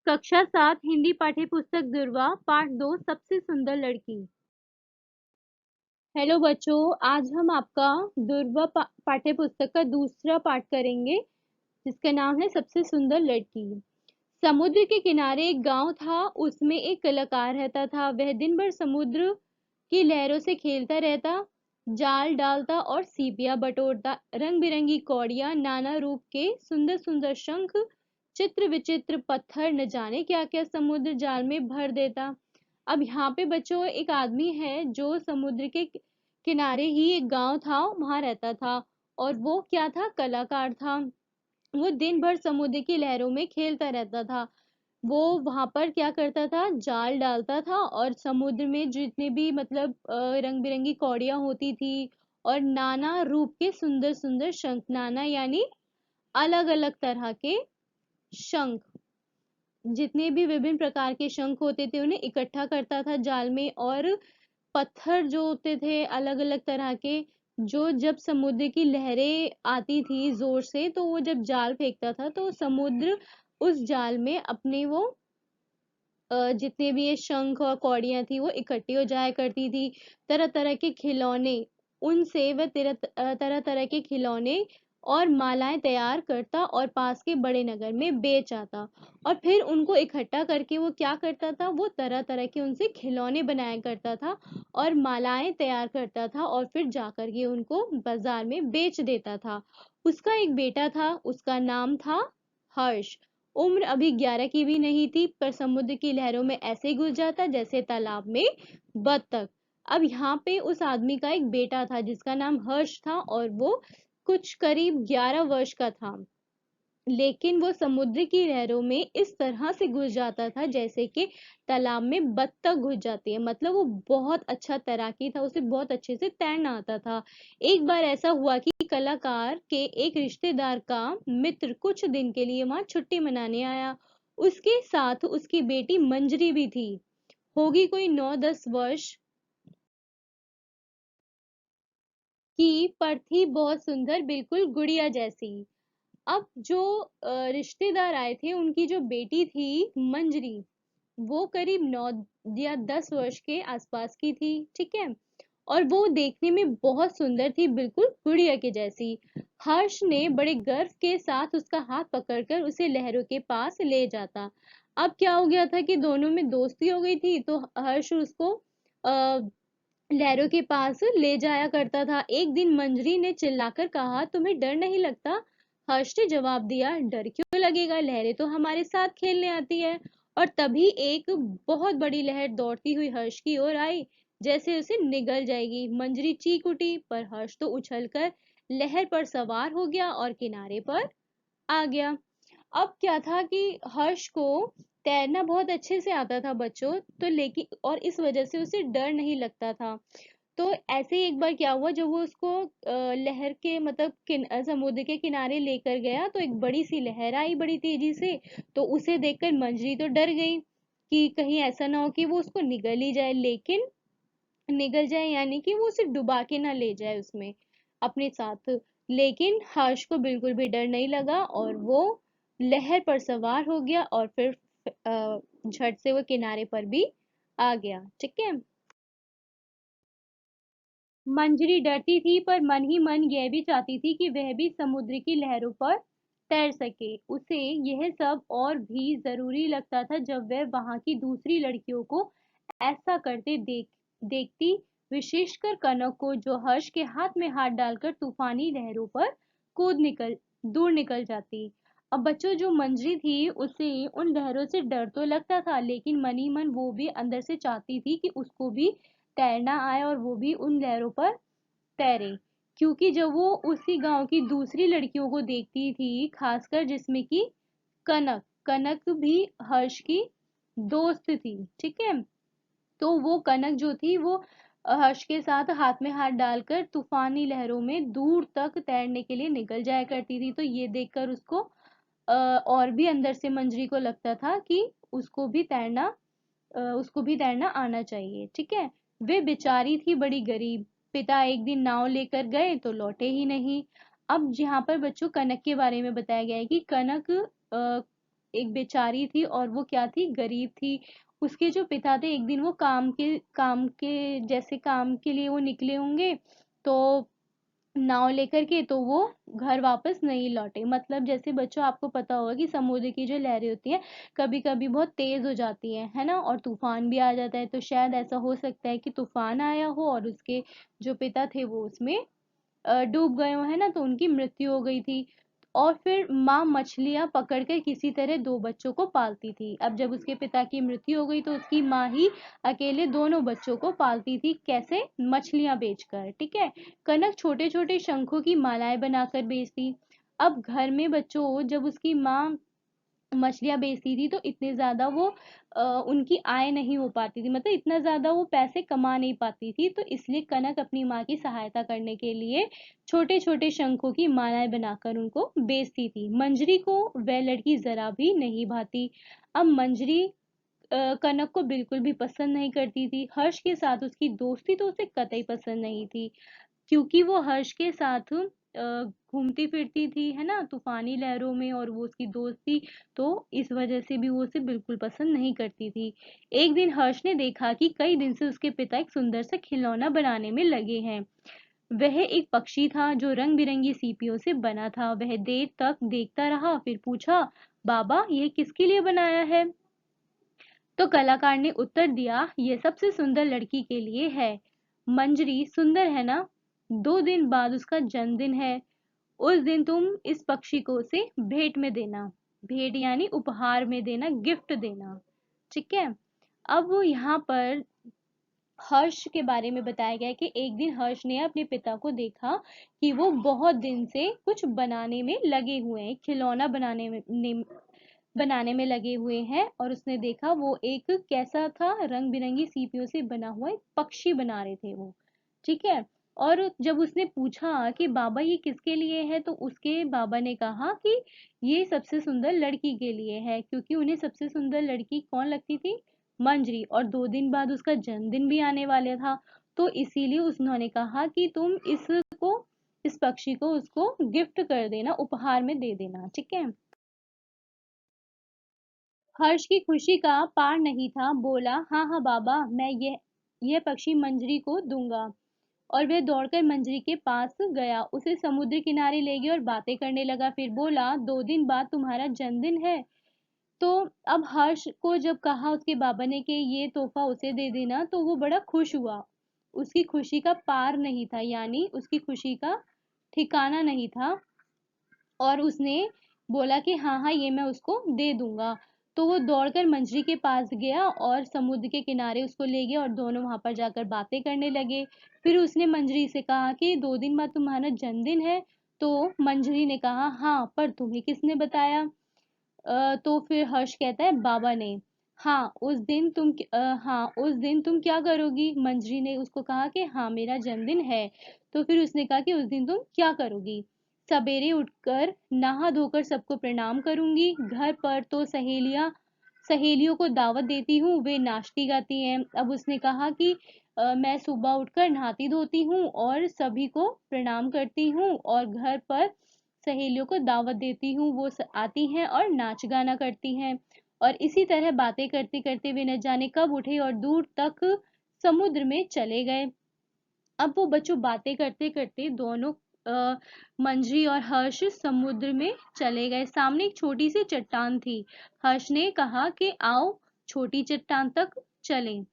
कक्षा 7 हिंदी पाठ्य पुस्तक दुर्वा पाठ 2 सबसे सुंदर लड़की। हेलो बच्चों, आज हम आपका दुर्वा पाठ्य पुस्तक का दूसरा पाठ करेंगे जिसका नाम है सबसे सुंदर लड़की। समुद्र के किनारे एक गांव था। उसमें एक कलाकार रहता था। वह दिन भर समुद्र की लहरों से खेलता रहता, जाल डालता और सीपियां बटोरता। रंग बिरंगी कौड़ियां, नाना रूप के सुंदर सुंदर शंख, चित्र विचित्र पत्थर, न जाने क्या क्या समुद्र जाल में भर देता। अब यहाँ पे बच्चों एक आदमी है जो समुद्र के किनारे ही एक गांव था, वहां रहता था। और वो क्या था? कलाकार था। वो दिन भर समुद्र की लहरों में खेलता रहता था। वो वहां पर क्या करता था? जाल डालता था और समुद्र में जितने भी मतलब रंग बिरंगी कौड़ियां होती थी और नाना रूप के सुंदर सुंदर शंख, नाना यानी अलग अलग तरह के शंख, जितने भी विभिन्न प्रकार के शंख होते थे उन्हें इकट्ठा करता था जाल में। और पत्थर जो होते थे अलग अलग तरह के, जो जब समुद्र की लहरें आती थी जोर से तो वो जब जाल फेंकता था तो समुद्र उस जाल में अपने वो जितने भी ये शंख और कौड़ियां थी वो इकट्ठी हो जाया करती थी। तरह तरह के खिलौने, उनसे वह तरह तरह के खिलौने और मालाएं तैयार करता और पास के बड़े नगर में बेच आता। और फिर उनको इकट्ठा करके वो क्या करता था? वो तरह तरह के उनसे खिलौने बनाया करता था और मालाएं तैयार करता था और फिर जाकर के उनको बाजार में बेच देता था। उसका एक बेटा था, उसका नाम था हर्ष। उम्र अभी 11 की भी नहीं थी, पर समुद्र की लहरों में ऐसे ही घुस जाता जैसे तालाब में बत्तख। अब यहाँ पे उस आदमी का एक बेटा था जिसका नाम हर्ष था और वो कुछ करीब 11 वर्ष का था। लेकिन वो समुद्र की लहरों में इस तरह से घुस जाता था जैसे कि तालाब में बत्तख घुस जाती है। मतलब वो बहुत अच्छा तैराकी था, उसे बहुत अच्छे से तैरना आता था। एक बार ऐसा हुआ कि कलाकार के एक रिश्तेदार का मित्र कुछ दिन के लिए वहां छुट्टी मनाने आया। उसके साथ उसकी बेटी मंजरी भी थी। होगी कोई 9-10 वर्ष की, पर थी बहुत सुंदर, बिल्कुल गुड़िया जैसी। अब जो रिश्तेदार आए थे उनकी जो बेटी थी मंजरी, वो करीब 9 या 10 वर्ष के आसपास की थी। ठीक है। और वो देखने में बहुत सुंदर थी, बिल्कुल गुड़िया के जैसी। हर्ष ने बड़े गर्व के साथ उसका हाथ पकड़कर उसे लहरों के पास ले जाता। अब क्या हो गया था कि दोनों में दोस्ती हो गई थी, तो हर्ष उसको आ, लहरों के पास ले जाया करता था। एक दिन मंजरी ने चिल्लाकर कहा, तुम्हें डर नहीं लगता? हर्ष ने जवाब दिया, डर क्यों लगेगा, लहरें तो हमारे साथ खेलने आती है। और तभी एक बहुत बड़ी लहर दौड़ती हुई हर्ष की ओर आई, जैसे उसे निगल जाएगी। मंजरी चीख उठी, पर हर्ष तो उछलकर लहर पर सवार हो गया और किनारे पर आ गया। अब क्या था कि हर्ष को तैरना बहुत अच्छे से आता था बच्चों, तो लेकिन और इस वजह से उसे डर नहीं लगता था। तो ऐसे ही एक बार क्या हुआ, जब वो उसको लहर के मतलब समुद्र के किनारे लेकर गया तो एक बड़ी सी लहर आई बड़ी तेजी से। तो उसे देखकर मंजरी तो डर गई कि कहीं ऐसा ना हो कि वो उसको निगल ही जाए, लेकिन निगल जाए यानी कि वो उसे डुबा के ना ले जाए उसमें अपने साथ। लेकिन हर्ष को बिल्कुल भी डर नहीं लगा और वो लहर पर सवार हो गया और फिर झट से वो किनारे पर भी आ गया। ठीक है। मंजरी डरती थी, पर मन ही मन यह भी चाहती थी कि वह भी समुद्र की लहरों पर तैर सके। उसे यह सब और भी जरूरी लगता था जब वह वहां की दूसरी लड़कियों को ऐसा करते देखती, विशेषकर कनक को, जो हर्ष के हाथ में हाथ डालकर तूफानी लहरों पर कूद निकल दूर निकल जाती। अब बच्चों, जो मंजरी थी उसे उन लहरों से डर तो लगता था, लेकिन मन ही मन वो भी अंदर से चाहती थी कि उसको भी तैरना आए और वो भी उन लहरों पर तैरे। क्योंकि जब वो उसी गांव की दूसरी लड़कियों को देखती थी, खासकर जिसमें कि कनक कनक भी हर्ष की दोस्त थी। ठीक है। तो वो कनक जो थी वो हर्ष के साथ हाथ में हाथ डालकर तूफानी लहरों में दूर तक तैरने के लिए निकल जाया करती थी। तो ये देखकर उसको और भी अंदर से मंजरी को लगता था कि उसको भी तैरना आना चाहिए। ठीक है। वे बेचारी थी बड़ी गरीब। पिता एक दिन नाव लेकर गए तो लौटे ही नहीं। अब यहाँ पर बच्चों कनक के बारे में बताया गया है कि कनक एक बेचारी थी और वो क्या थी, गरीब थी। उसके जो पिता थे, एक दिन वो काम के जैसे काम के लिए वो निकले होंगे, तो नाव लेकर के, तो वो घर वापस नहीं लौटे। मतलब जैसे बच्चों आपको पता होगा कि समुद्र की जो लहरें होती हैं कभी कभी बहुत तेज हो जाती हैं, है ना, और तूफान भी आ जाता है। तो शायद ऐसा हो सकता है कि तूफान आया हो और उसके जो पिता थे वो उसमें डूब गए हो, है ना, तो उनकी मृत्यु हो गई थी। और फिर माँ मछलियां पकड़कर किसी तरह दो बच्चों को पालती थी। अब जब उसके पिता की मृत्यु हो गई तो उसकी माँ ही अकेले दोनों बच्चों को पालती थी। कैसे? मछलियां बेचकर, ठीक है। कनक छोटे छोटे शंखों की मालाएं बनाकर बेचती। अब घर में बच्चों जब उसकी माँ मछलियाँ बेचती थी तो इतने ज़्यादा वो उनकी आय नहीं हो पाती थी, मतलब इतना ज़्यादा वो पैसे कमा नहीं पाती थी। तो इसलिए कनक अपनी माँ की सहायता करने के लिए छोटे छोटे शंखों की मालाएं बनाकर उनको बेचती थी। मंजरी को वह लड़की जरा भी नहीं भाती। अब मंजरी कनक को बिल्कुल भी पसंद नहीं करती थी। हर्ष के साथ उसकी दोस्ती तो उसे कतई पसंद नहीं थी, क्योंकि वो हर्ष के साथ घूमती फिरती थी, है ना, तूफानी लहरों में, और वो उसकी दोस्त थी। तो इस वजह से भी वो उसे बिल्कुल पसंद नहीं करती थी। एक दिन हर्ष ने देखा कि कई दिन से उसके पिता एक सुंदर सा खिलौना बनाने में लगे हैं। वह एक पक्षी था जो रंग बिरंगी सीपियों से बना था। वह देर तक देखता रहा, फिर पूछा, बाबा यह किसके लिए बनाया है? तो कलाकार ने उत्तर दिया, यह सबसे सुंदर लड़की के लिए है। मंजरी सुंदर है ना? 2 दिन बाद उसका जन्मदिन है। उस दिन तुम इस पक्षी को उसे भेंट में देना। भेंट यानी उपहार में देना, गिफ्ट देना, ठीक है। अब वो यहाँ पर हर्ष के बारे में बताया गया है कि एक दिन हर्ष ने अपने पिता को देखा कि वो बहुत दिन से कुछ बनाने में लगे हुए हैं, खिलौना बनाने में लगे हुए हैं। और उसने देखा वो एक कैसा था, रंग बिरंगी सीपियों से बना हुआ एक पक्षी बना रहे थे वो, ठीक है। और जब उसने पूछा कि बाबा ये किसके लिए है, तो उसके बाबा ने कहा कि ये सबसे सुंदर लड़की के लिए है, क्योंकि उन्हें सबसे सुंदर लड़की कौन लगती थी? मंजरी। और 2 दिन बाद उसका जन्मदिन भी आने वाला था, तो इसीलिए उन्होंने कहा कि तुम इसको, इस पक्षी को उसको गिफ्ट कर देना, उपहार में दे देना, ठीक है। हर्ष की खुशी का पार नहीं था। बोला, हाँ हाँ बाबा, मैं यह पक्षी मंजरी को दूंगा। और वह दौड़कर मंजरी के पास गया, उसे समुद्र किनारे ले गया और बातें करने लगा। फिर बोला, 2 दिन बाद तुम्हारा जन्मदिन है। तो अब हर्ष को जब कहा उसके बाबा ने कि ये तोहफा उसे दे देना, तो वो बड़ा खुश हुआ। उसकी खुशी का पार नहीं था, यानी उसकी खुशी का ठिकाना नहीं था। और उसने बोला कि हाँ हाँ ये मैं उसको दे दूंगा। तो वो दौड़कर मंजरी के पास गया और समुद्र के किनारे उसको ले गया और दोनों वहां पर जाकर बातें करने लगे। फिर उसने मंजरी से कहा कि 2 दिन बाद तुम्हारा जन्मदिन है। तो मंजरी ने कहा, हाँ पर तुम्हें किसने बताया? तो फिर हर्ष कहता है, बाबा ने। हाँ उस दिन तुम क्या करोगी? मंजरी ने उसको कहा कि हाँ मेरा जन्मदिन है। तो फिर उसने कहा कि उस दिन तुम क्या करोगी? सवेरे उठकर नहा धोकर सबको प्रणाम करूंगी। घर पर तो सहेलियों को दावत देती हूँ, वे नाचती गाती हैं। अब उसने कहा कि मैं सुबह उठकर नहाती धोती हूँ और सभी को प्रणाम करती हूँ, और घर पर सहेलियों को दावत देती हूँ, वो आती हैं और नाच गाना करती हैं। और इसी तरह बातें करते करते वे न जाने कब उठे और दूर तक समुद्र में चले गए। अब वो बच्चों बातें करते करते दोनों मंजरी और हर्ष समुद्र में चले गए। सामने एक छोटी सी चट्टान थी। हर्ष ने कहा कि आओ छोटी चट्टान तक चलें।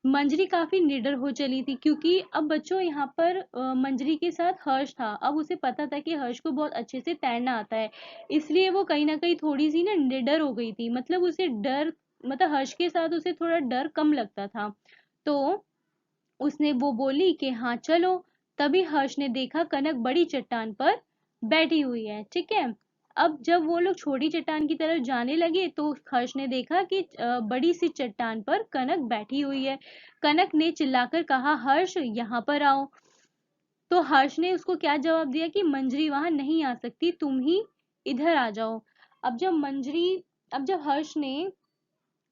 मंजरी काफी निडर हो चली थी, क्योंकि अब बच्चों यहाँ पर मंजरी के साथ हर्ष था। अब उसे पता था कि हर्ष को बहुत अच्छे से तैरना आता है, इसलिए वो कहीं ना कहीं थोड़ी सी ना निडर हो गई थी। मतलब उसे डर, मतलब हर्ष के साथ उसे थोड़ा डर कम लगता था। तो उसने वो बोली कि हाँ चलो। तभी हर्ष ने देखा कनक बड़ी चट्टान पर बैठी हुई है, ठीक है। अब जब वो लोग छोटी चट्टान की तरफ जाने लगे तो हर्ष ने देखा कि बड़ी सी चट्टान पर कनक बैठी हुई है। कनक ने चिल्लाकर कहा, हर्ष यहाँ पर आओ। तो हर्ष ने उसको क्या जवाब दिया कि मंजरी वहां नहीं आ सकती, तुम ही इधर आ जाओ। अब जब मंजरी अब जब हर्ष ने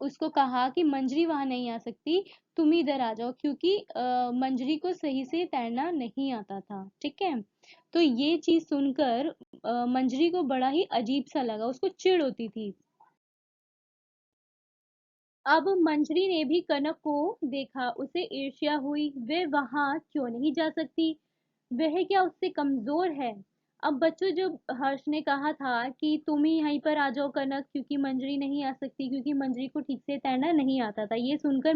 उसको कहा कि मंजरी वहां नहीं आ सकती, तुम ही इधर आ जाओ, क्योंकि मंजरी को सही से तैरना नहीं आता था, ठीक है। तो ये चीज सुनकर मंजरी को बड़ा ही अजीब सा लगा, उसको चिढ़ होती थी। अब मंजरी ने भी कनक को देखा, उसे ईर्ष्या हुई। वह वहां क्यों नहीं जा सकती? वह क्या उससे कमजोर है? अब बच्चों, जब हर्ष ने कहा था कि तुम ही यहीं पर आ जाओ कनक, क्योंकि मंजरी नहीं आ सकती, क्योंकि मंजरी को ठीक से तैरना नहीं आता था, ये सुनकर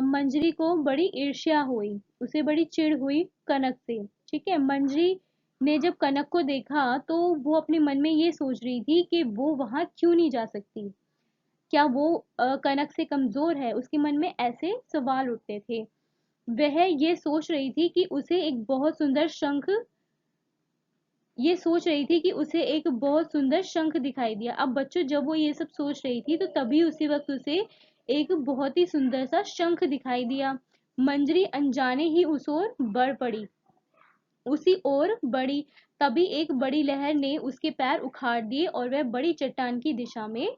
मंजरी को बड़ी ईर्ष्या हुई, उसे बड़ी चिढ़ हुई कनक से। ठीक है, मंजरी ने जब कनक को देखा तो वो अपने मन में ये सोच रही थी कि वो वहां क्यों नहीं जा सकती, क्या वो कनक से कमजोर है? उसके मन में ऐसे सवाल उठते थे। वह ये सोच रही थी कि उसे एक बहुत सुंदर शंख ये सोच रही थी कि उसे एक बहुत सुंदर शंख दिखाई दिया। अब बच्चों, जब वो ये सब सोच रही थी तो तभी उसी वक्त उसे एक बहुत ही सुंदर सा शंख दिखाई दिया। मंजरी अनजाने ही उसी ओर बढ़ी। तभी एक बड़ी लहर ने उसके पैर उखाड़ दिए और वह बड़ी चट्टान की दिशा में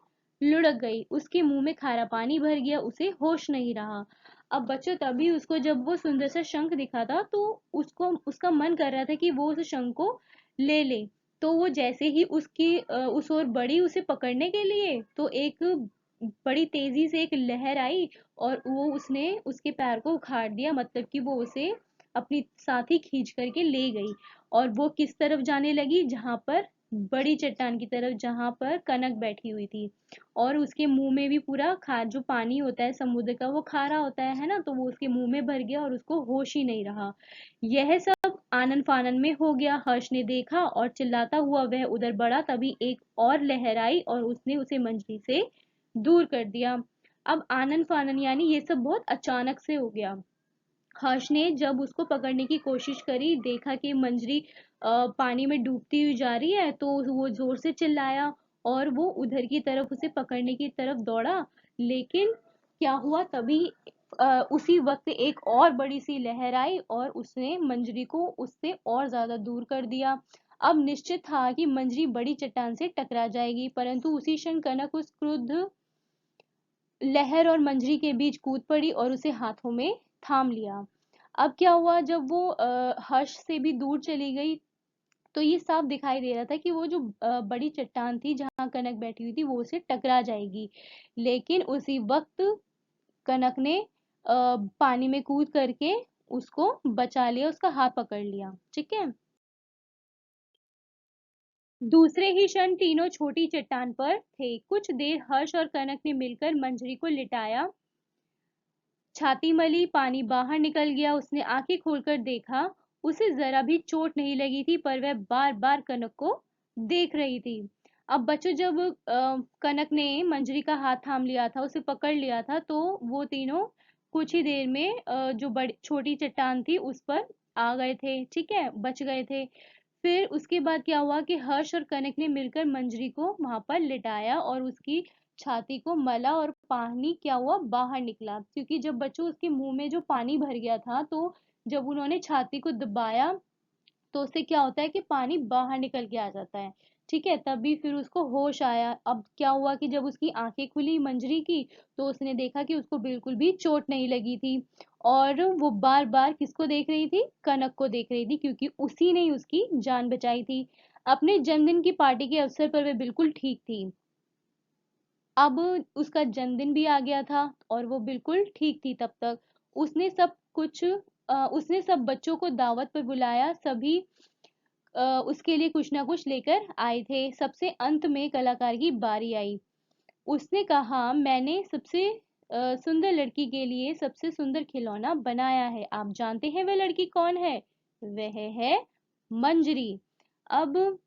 लुढ़क गई। उसके मुंह में खारा पानी भर गया, उसे होश नहीं रहा। अब बच्चों, तभी उसको जब वो सुंदर सा शंख दिखा था तो उसको उसका मन कर रहा था कि वो उस शंख को ले ले। तो वो जैसे ही उस ओर बढ़ी उसे पकड़ने के लिए, तो एक बड़ी तेजी से एक लहर आई और वो उसने उसके पैर को उखाड़ दिया, मतलब कि वो उसे अपनी साथ ही खींच करके ले गई। और वो किस तरफ जाने लगी? जहां पर बड़ी चट्टान की तरफ, जहां पर कनक बैठी हुई थी। और उसके मुंह में भी पूरा खा जो पानी होता है समुद्र का, वो खारा होता है ना, तो वो उसके मुंह में भर गया और उसको होश ही नहीं रहा। यह सब आनन फानन में हो गया। हर्ष ने देखा और चिल्लाता हुआ वह उधर बढ़ा। तभी एक और लहर आई और उसने उसे मंजरी से दूर कर दिया। अब आनन फानन यानी ये सब बहुत अचानक से हो गया। हर्ष ने जब उसको पकड़ने की कोशिश करी, देखा कि मंजरी पानी में डूबती हुई जा रही है, तो वो जोर से चिल्लाया और वो उधर की तरफ उसे पकड़ने की तरफ दौड़ा। लेकिन क्या हुआ, तभी उसी वक्त एक और बड़ी सी लहर आई और उसने मंजरी को उससे और ज्यादा दूर कर दिया। अब निश्चित था कि मंजरी बड़ी चट्टान से टकरा जाएगी, परंतु उसी क्षण कनक उस क्रुद्ध लहर और मंजरी के बीच कूद पड़ी और उसे हाथों में थाम लिया। अब क्या हुआ, जब वो हर्ष से भी दूर चली गई तो ये साफ दिखाई दे रहा था कि वो जो बड़ी चट्टान थी जहां कनक बैठी हुई थी वो उसे टकरा जाएगी। लेकिन उसी वक्त कनक ने पानी में कूद करके उसको बचा लिया, उसका हाथ पकड़ लिया। ठीक है, दूसरे ही क्षण तीनों छोटी चट्टान पर थे। कुछ देर हर्ष और कनक ने मिलकर मंजरी को लिटाया, छाती मली, पानी बाहर निकल गया। उसने आंखें खोलकर देखा, उसे जरा भी चोट नहीं लगी थी, पर वह बार बार कनक को देख रही थी। अब बच्चों, जब कनक ने मंजरी का हाथ थाम लिया था, उसे पकड़ लिया था, तो वो तीनों कुछ ही देर में जो बड़ी छोटी चट्टान थी उस पर आ गए थे। ठीक है, बच गए थे। फिर उसके बाद क्या हुआ कि हर्ष और कनक ने मिलकर मंजरी को वहां पर लिटाया और उसकी छाती को मला और पानी क्या हुआ, बाहर निकला। क्योंकि जब बच्चों उसके मुंह में जो पानी भर गया था, तो जब उन्होंने छाती को दबाया तो उससे क्या होता है कि पानी बाहर निकल के आ जाता है। ठीक है, तभी फिर उसको होश आया। अब क्या हुआ कि जब उसकी आंखें खुली मंजरी की, तो उसने देखा कि उसको बिल्कुल भी चोट नहीं लगी थी। और वो बार बार किसको देख रही थी? कनक को देख रही थी, क्योंकि उसी ने उसकी जान बचाई थी। अपने जन्मदिन की पार्टी के अवसर पर वह बिल्कुल ठीक थी। अब उसका जन्मदिन भी आ गया था और वो बिल्कुल ठीक थी तब तक। उसने सब बच्चों को दावत पर बुलाया। सभी उसके लिए कुछ ना कुछ लेकर आए थे। सबसे अंत में कलाकार की बारी आई। उसने कहा, मैंने सबसे सुंदर लड़की के लिए सबसे सुंदर खिलौना बनाया है। आप जानते हैं वह लड़की कौन है? वह है मंजरी। अब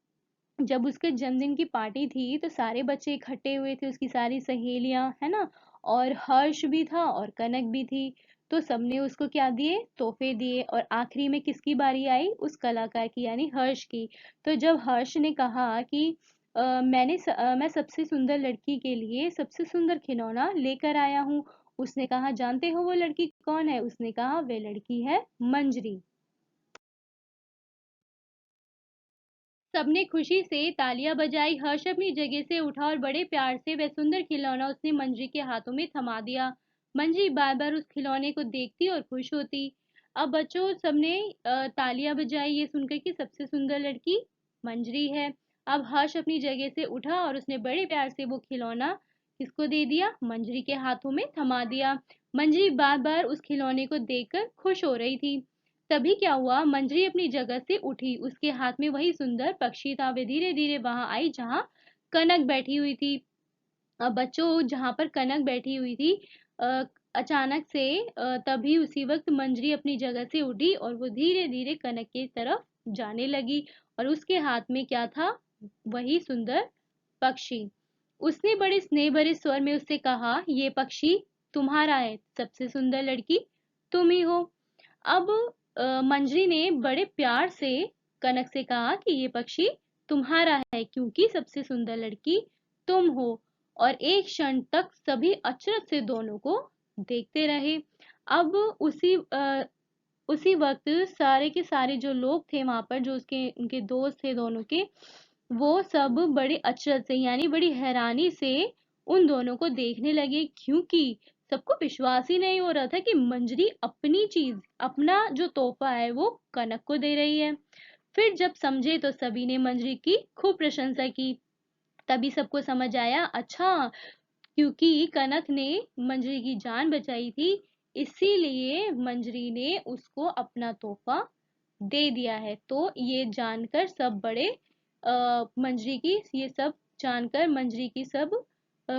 जब उसके जन्मदिन की पार्टी थी तो सारे बच्चे इकट्ठे हुए थे, उसकी सारी सहेलियां, है ना, और हर्ष भी था और कनक भी थी। तो सबने उसको क्या दिए? तोहफे दिए। और आखिरी में किसकी बारी आई? उस कलाकार की, यानी हर्ष की। तो जब हर्ष ने कहा कि मैं सबसे सुंदर लड़की के लिए सबसे सुंदर खिलौना लेकर आया हूँ, उसने कहा, जानते हो वो लड़की कौन है? उसने कहा, वह लड़की है मंजरी। सबने खुशी से तालियां बजाई। हर्ष अपनी जगह से उठा और बड़े प्यार से वह सुंदर खिलौना उसने मंजरी के हाथों में थमा दिया। मंजरी बार बार उस खिलौने को देखती और खुश होती। अब बच्चों, सबने तालियां बजाई ये सुनकर कि सबसे सुंदर लड़की मंजरी है। अब हर्ष अपनी जगह से उठा और उसने बड़े प्यार से वो खिलौना किसको दे दिया? मंजरी के हाथों में थमा दिया। मंजरी बार बार उस खिलौने को देखकर खुश हो रही थी। तभी क्या हुआ, मंजरी अपनी जगह से उठी, उसके हाथ में वही सुंदर पक्षी था। वे धीरे धीरे वहां आई जहां कनक बैठी हुई थी। बच्चों, जहां पर कनक बैठी हुई थी, अ, अचानक से तभी उसी वक्त मंजरी अपनी जगह से उठी और वो धीरे धीरे कनक की तरफ जाने लगी। और उसके हाथ में क्या था? वही सुंदर पक्षी। उसने बड़े स्नेह भरे स्वर में उससे कहा, ये पक्षी तुम्हारा है, सबसे सुंदर लड़की तुम ही हो। अब मंजरी ने बड़े प्यार से कनक से कहा कि ये पक्षी तुम्हारा है क्योंकि सबसे सुंदर लड़की तुम हो। और एक क्षण तक सभी अचरज से दोनों को देखते रहे। अब उसी वक्त सारे के सारे जो लोग थे वहां पर, जो उसके उनके दोस्त थे दोनों के, वो सब बड़े अचरज से यानी बड़ी हैरानी से उन दोनों को देखने लगे, क्योंकि सबको विश्वास ही नहीं हो रहा था कि मंजरी अपनी चीज, अपना जो तोहफा है वो कनक को दे रही है। फिर जब समझे तो सभी ने मंजरी की खूब प्रशंसा की। तभी सबको समझ आया, अच्छा, क्योंकि कनक ने मंजरी की जान बचाई थी, इसीलिए मंजरी ने उसको अपना तोहफा दे दिया है। तो ये जानकर सब बड़े मंजरी की ये सब जानकर मंजरी की सब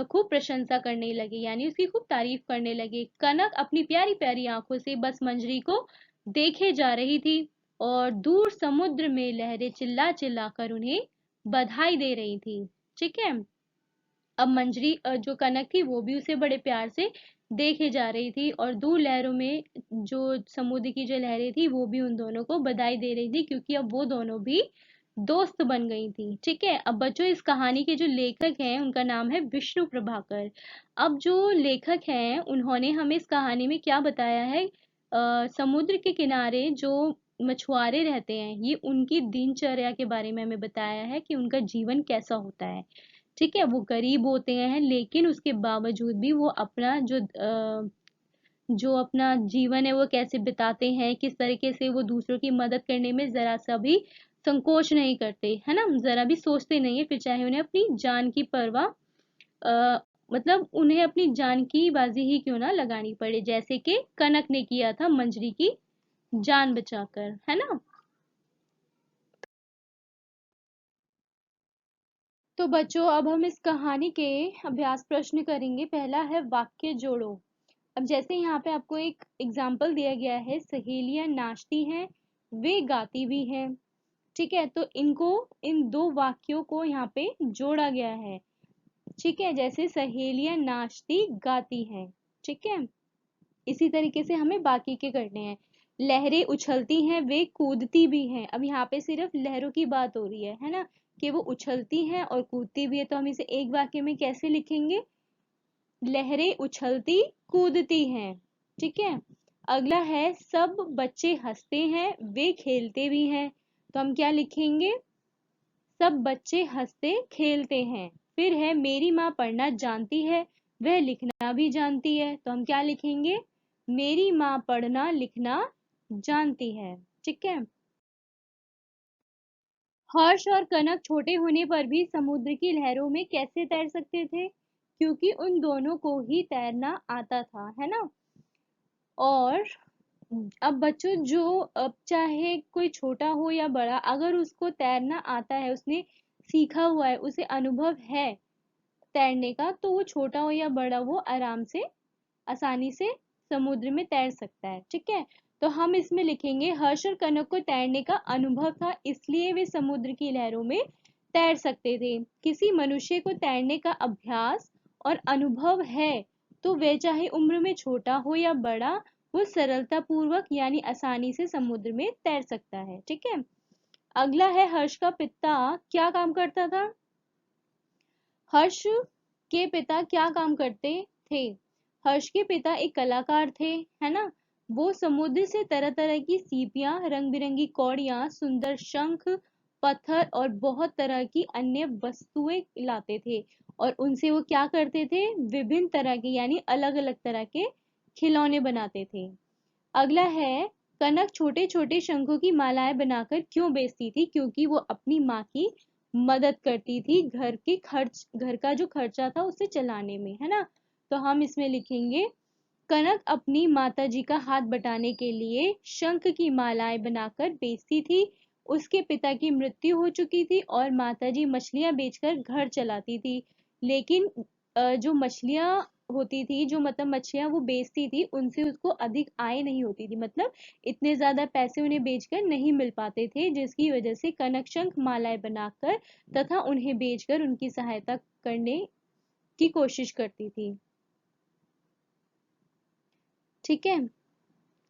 खूब प्रशंसा करने लगे, यानी उसकी खूब तारीफ करने लगे। कनक अपनी प्यारी प्यारी आंखों से बस मंजरी को देखे जा रही थी और दूर समुद्र में लहरें चिल्ला चिल्ला कर उन्हें बधाई दे रही थी। ठीक है। अब मंजरी जो कनक थी वो भी उसे बड़े प्यार से देखे जा रही थी और दूर लहरों में जो समुद्र की जो लहरें थी वो भी उन दोनों को बधाई दे रही थी, क्योंकि अब वो दोनों भी दोस्त बन गई थी। ठीक है। अब बच्चों, इस कहानी के जो लेखक हैं उनका नाम है विष्णु प्रभाकर। अब जो लेखक हैं उन्होंने हमें इस कहानी में क्या बताया है, समुद्र के किनारे जो मछुआरे रहते हैं, ये उनकी दिनचर्या के बारे में हमें बताया है कि उनका जीवन कैसा होता है। ठीक है। वो गरीब होते हैं लेकिन उसके बावजूद भी वो अपना जो अपना जीवन है वो कैसे बिताते हैं, किस तरीके से वो दूसरों की मदद करने में जरा सा भी संकोच नहीं करते, है ना, जरा भी सोचते नहीं है, फिर चाहे उन्हें अपनी जान की परवाह अ, मतलब उन्हें अपनी जान की बाजी ही क्यों ना लगानी पड़े, जैसे कि कनक ने किया था मंजरी की जान बचाकर, है ना। तो बच्चों, अब हम इस कहानी के अभ्यास प्रश्न करेंगे। पहला है वाक्य जोड़ो। अब जैसे यहाँ पे आपको एक एग्जाम्पल दिया गया है, सहेलियां नाचती हैं, वे गाती भी हैं। ठीक है। तो इनको, इन दो वाक्यों को यहाँ पे जोड़ा गया है। ठीक है। जैसे सहेलियां नाचती गाती हैं। ठीक है। इसी तरीके से हमें बाकी के करने हैं। लहरें उछलती हैं, वे कूदती भी हैं। अब यहाँ पे सिर्फ लहरों की बात हो रही है ना, कि वो उछलती हैं और कूदती भी है। तो हम इसे एक वाक्य में कैसे लिखेंगे? लहरें उछलती कूदती हैं। ठीक है। अगला है सब बच्चे हंसते हैं, वे खेलते भी हैं। तो हम क्या लिखेंगे? सब बच्चे हंसते खेलते हैं। फिर है मेरी माँ पढ़ना जानती है, वह लिखना भी जानती है। तो हम क्या लिखेंगे? मेरी माँ पढ़ना लिखना जानती है। ठीक है। हर्ष और कनक छोटे होने पर भी समुद्र की लहरों में कैसे तैर सकते थे? क्योंकि उन दोनों को ही तैरना आता था, है ना। और अब बच्चों, जो अब चाहे कोई छोटा हो या बड़ा, अगर उसको तैरना आता है, उसने सीखा हुआ है, उसे अनुभव है तैरने का, तो वो छोटा हो या बड़ा, वो आराम से, आसानी से समुद्र में तैर सकता है। ठीक है। तो हम इसमें लिखेंगे हर्ष और कनक को तैरने का अनुभव था, इसलिए वे समुद्र की लहरों में तैर सकते थे। किसी मनुष्य को तैरने का अभ्यास और अनुभव है तो वह चाहे उम्र में छोटा हो या बड़ा, वो सरलता पूर्वक यानी आसानी से समुद्र में तैर सकता है। ठीक है। अगला है हर्ष का पिता क्या काम करता था? हर्ष के पिता क्या काम करते थे? हर्ष के पिता एक कलाकार थे, है ना। वो समुद्र से तरह तरह की सीपियां, रंग बिरंगी कौड़ियां, सुंदर शंख, पत्थर और बहुत तरह की अन्य वस्तुएं लाते थे। और उनसे वो क्या करते थे? विभिन्न तरह के यानी अलग अलग तरह के खिलौने बनाते थे। अगला है कनक छोटे छोटे शंखों की मालाएं बनाकर क्यों बेचती थी? क्योंकि वो अपनी माँ की मदद करती थी घर का जो खर्चा था उसे चलाने में, है ना। तो हम इसमें लिखेंगे कनक अपनी माताजी का हाथ बटाने के लिए शंख की मालाएं बनाकर बेचती थी। उसके पिता की मृत्यु हो चुकी थी और माताजी मछलियां बेचकर घर चलाती थी। लेकिन जो मछलियां होती थी, जो मतलब मछलियां वो बेचती थी, उनसे उसको अधिक आय नहीं होती थी, मतलब इतने ज्यादा पैसे उन्हें बेचकर नहीं मिल पाते थे, जिसकी वजह से कनक शंख मालाएं बनाकर तथा उन्हें बेचकर उनकी सहायता करने की कोशिश करती थी। ठीक है,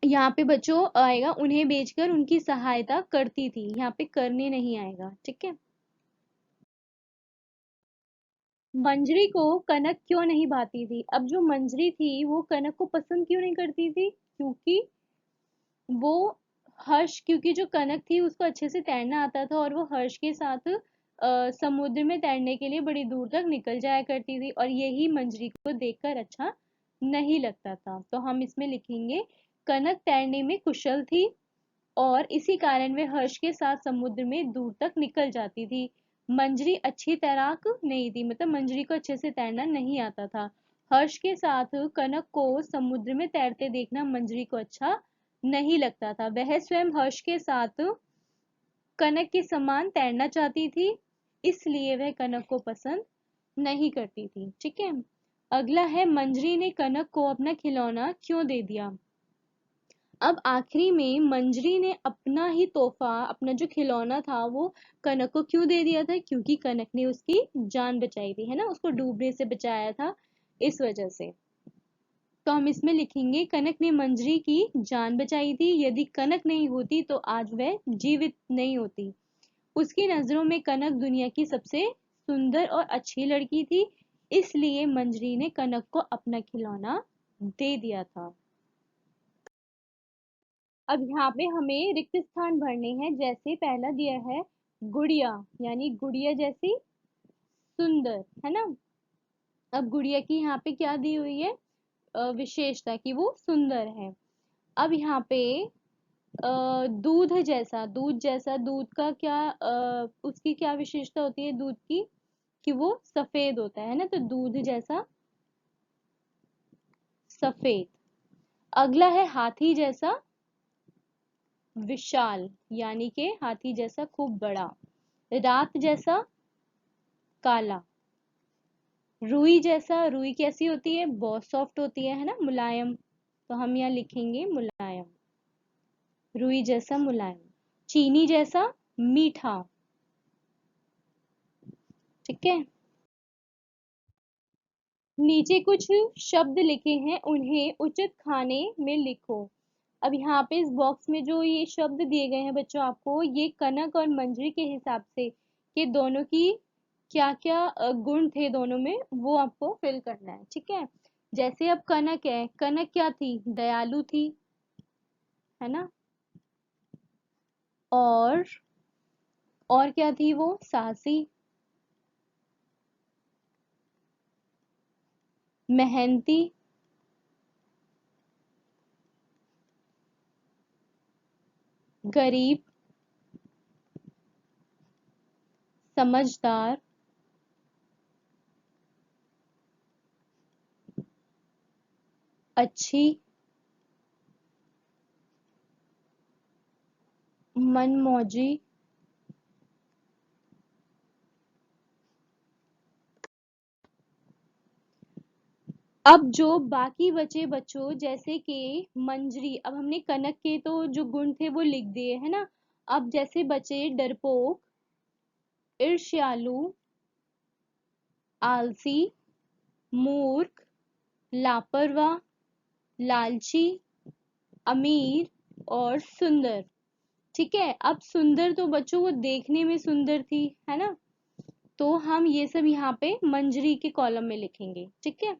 यहाँ पे बच्चों आएगा उन्हें बेचकर उनकी सहायता करती थी, यहाँ पे करने नहीं आएगा। ठीक है, मंजरी को कनक क्यों नहीं भाती थी? अब जो मंजरी थी वो कनक को पसंद क्यों नहीं करती थी? क्योंकि वो क्योंकि जो कनक थी उसको अच्छे से तैरना आता था और वो हर्ष के साथ समुद्र में तैरने के लिए बड़ी दूर तक निकल जाया करती थी, और यही मंजरी को देखकर अच्छा नहीं लगता था। तो हम इसमें लिखेंगे कनक तैरने में कुशल थी और इसी कारण वे हर्ष के साथ समुद्र में दूर तक निकल जाती थी। मंजरी अच्छी तैराक नहीं थी, मतलब मंजरी को अच्छे से तैरना नहीं आता था। हर्ष के साथ कनक को समुद्र में तैरते देखना मंजरी को अच्छा नहीं लगता था। वह स्वयं हर्ष के साथ कनक के समान तैरना चाहती थी, इसलिए वह कनक को पसंद नहीं करती थी। ठीक है, अगला है मंजरी ने कनक को अपना खिलौना क्यों दे दिया? अब आखिरी में मंजरी ने अपना ही तोहफा, अपना जो खिलौना था वो कनक को क्यों दे दिया था? क्योंकि कनक ने उसकी जान बचाई थी, है ना, उसको डूबने से बचाया था, इस वजह से। तो हम इसमें लिखेंगे कनक ने मंजरी की जान बचाई थी। यदि कनक नहीं होती तो आज वह जीवित नहीं होती। उसकी नजरों में कनक दुनिया की सबसे सुंदर और अच्छी लड़की थी, इसलिए मंजरी ने कनक को अपना खिलौना दे दिया था। अब यहाँ पे हमें रिक्त स्थान भरने हैं। जैसे पहला दिया है गुड़िया, यानी गुड़िया जैसी सुंदर, है ना। अब गुड़िया की यहाँ पे क्या दी हुई है? विशेषता कि वो सुंदर है। अब यहाँ पे दूध का क्या उसकी क्या विशेषता होती है दूध की? कि वो सफेद होता है ना, तो दूध जैसा सफेद। अगला है हाथी जैसा विशाल, यानी कि हाथी जैसा खूब बड़ा। रात जैसा काला। रुई जैसा, रुई कैसी होती है? बहुत सॉफ्ट होती है ना, मुलायम। तो हम यहाँ लिखेंगे मुलायम, रुई जैसा मुलायम। चीनी जैसा मीठा। ठीक है, नीचे कुछ शब्द लिखे हैं, उन्हें उचित खाने में लिखो। अब यहाँ पे इस बॉक्स में जो ये शब्द दिए गए हैं बच्चों, आपको ये कनक और मंजरी के हिसाब से कि दोनों की क्या क्या गुण थे दोनों में, वो आपको फिल करना है। ठीक है, जैसे अब कनक है, कनक क्या थी? दयालु थी, है ना। और और क्या थी वो? साहसी, मेहनती, गरीब, समझदार, अच्छी, मनमौजी। अब जो बाकी बचे बच्चों, जैसे कि मंजरी, अब हमने कनक के तो जो गुण थे वो लिख दिए, है ना। अब जैसे बचे डरपोक, ईर्ष्यालु, आलसी, मूर्ख, लापरवाह, लालची, अमीर और सुंदर। ठीक है, अब सुंदर तो बच्चों वो देखने में सुंदर थी, है ना, तो हम ये सब यहाँ पे मंजरी के कॉलम में लिखेंगे। ठीक है,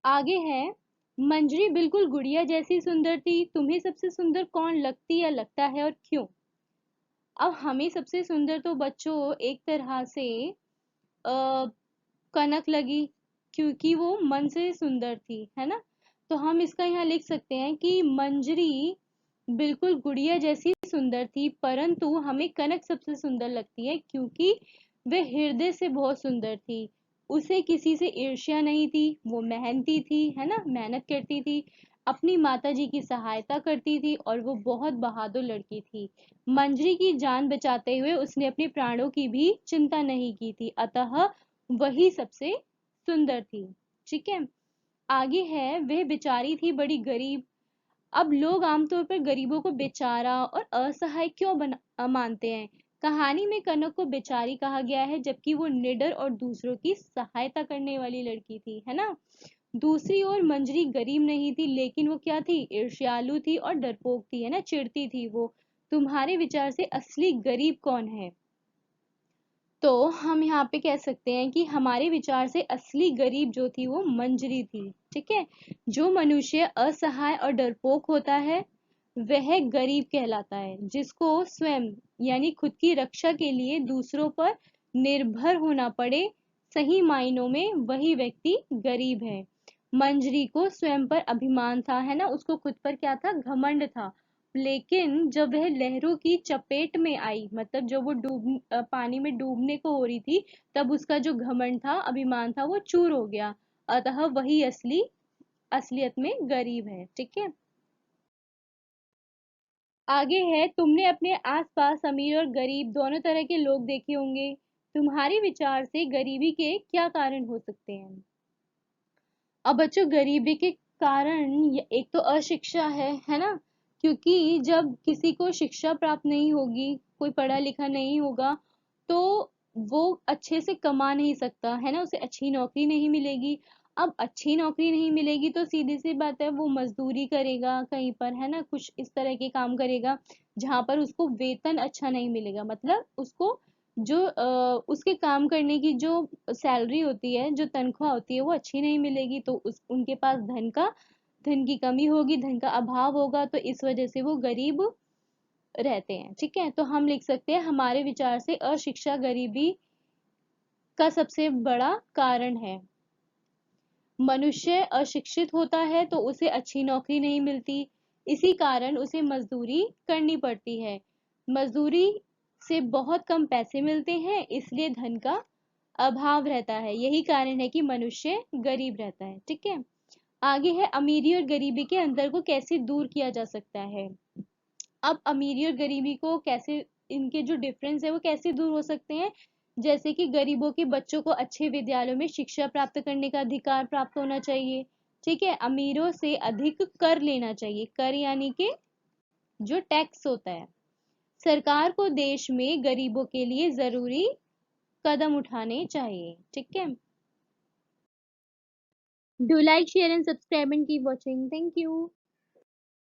आगे है मंजरी बिल्कुल गुड़िया जैसी सुंदर थी। तुम्हें सबसे सुंदर कौन लगती या लगता है और क्यों? अब हमें सबसे सुंदर तो बच्चों एक तरह से आ, कनक लगी, क्योंकि वो मन से सुंदर थी, है ना। तो हम इसका यहाँ लिख सकते हैं कि मंजरी बिल्कुल गुड़िया जैसी सुंदर थी, परंतु हमें कनक सबसे सुंदर लगती है क्योंकि वह हृदय से बहुत सुंदर थी। उसे किसी से ईर्ष्या नहीं थी, वो मेहनती थी, है ना, मेहनत करती थी, अपनी माताजी की सहायता करती थी और वो बहुत बहादुर लड़की थी। मंजरी की जान बचाते हुए उसने अपने प्राणों की भी चिंता नहीं की थी, अतः वही सबसे सुंदर थी। ठीक है, आगे है, वह बेचारी थी बड़ी गरीब। अब लोग आमतौर पर गरीबों को बेचारा और असहाय क्यों मानते हैं? कहानी में कनक को बेचारी कहा गया है, जबकि वो निडर और दूसरों की सहायता करने वाली लड़की थी, है ना। दूसरी ओर मंजरी गरीब नहीं थी, लेकिन वो क्या थी? ईर्ष्यालु थी और डरपोक थी, है ना, चिढ़ती थी वो। तुम्हारे विचार से असली गरीब कौन है? तो हम यहाँ पे कह सकते हैं कि हमारे विचार से असली गरीब जो थी वो मंजरी थी। ठीक है, जो मनुष्य असहाय और डरपोक होता है वह गरीब कहलाता है। जिसको स्वयं यानी खुद की रक्षा के लिए दूसरों पर निर्भर होना पड़े, सही मायनों में वही व्यक्ति गरीब है। मंजरी को स्वयं पर अभिमान था, है ना, उसको खुद पर क्या था? घमंड था। लेकिन जब वह लहरों की चपेट में आई, मतलब जब वो पानी में डूबने को हो रही थी, तब उसका जो घमंड था, अभिमान था, वो चूर हो गया। अतः वही असलियत में गरीब है। ठीक है, आगे है, तुमने अपने आसपास अमीर और गरीब दोनों तरह के लोग देखे होंगे। तुम्हारे विचार से गरीबी के क्या कारण हो सकते हैं? अब बच्चों, गरीबी के कारण एक तो अशिक्षा है ना, क्योंकि जब किसी को शिक्षा प्राप्त नहीं होगी, कोई पढ़ा लिखा नहीं होगा, तो वो अच्छे से कमा नहीं सकता, है ना, उसे अच्छी नौकरी नहीं मिलेगी। अब अच्छी नौकरी नहीं मिलेगी तो सीधी सी बात है, वो मजदूरी करेगा कहीं पर, है ना, कुछ इस तरह के काम करेगा जहां पर उसको वेतन अच्छा नहीं मिलेगा, मतलब उसको जो उसके काम करने की जो सैलरी होती है, जो तनख्वाह होती है, वो अच्छी नहीं मिलेगी, तो उनके पास धन की कमी होगी, धन का अभाव होगा, तो इस वजह से वो गरीब रहते हैं। ठीक है, तो हम लिख सकते हैं हमारे विचार से अशिक्षा गरीबी का सबसे बड़ा कारण है। मनुष्य अशिक्षित होता है तो उसे अच्छी नौकरी नहीं मिलती, इसी कारण उसे मजदूरी करनी पड़ती है। मजदूरी से बहुत कम पैसे मिलते हैं, इसलिए धन का अभाव रहता है। यही कारण है कि मनुष्य गरीब रहता है। ठीक है, आगे है, अमीरी और गरीबी के अंतर को कैसे दूर किया जा सकता है? अब अमीरी और गरीबी को कैसे, इनके जो डिफरेंस है वो कैसे दूर हो सकते हैं? जैसे कि गरीबों के बच्चों को अच्छे विद्यालयों में शिक्षा प्राप्त करने का अधिकार प्राप्त होना चाहिए। ठीक है, अमीरों से अधिक कर लेना चाहिए, कर यानी कि जो टैक्स होता है। सरकार को देश में गरीबों के लिए जरूरी कदम उठाने चाहिए। ठीक है, do like share and subscribe and keep watching. Thank you.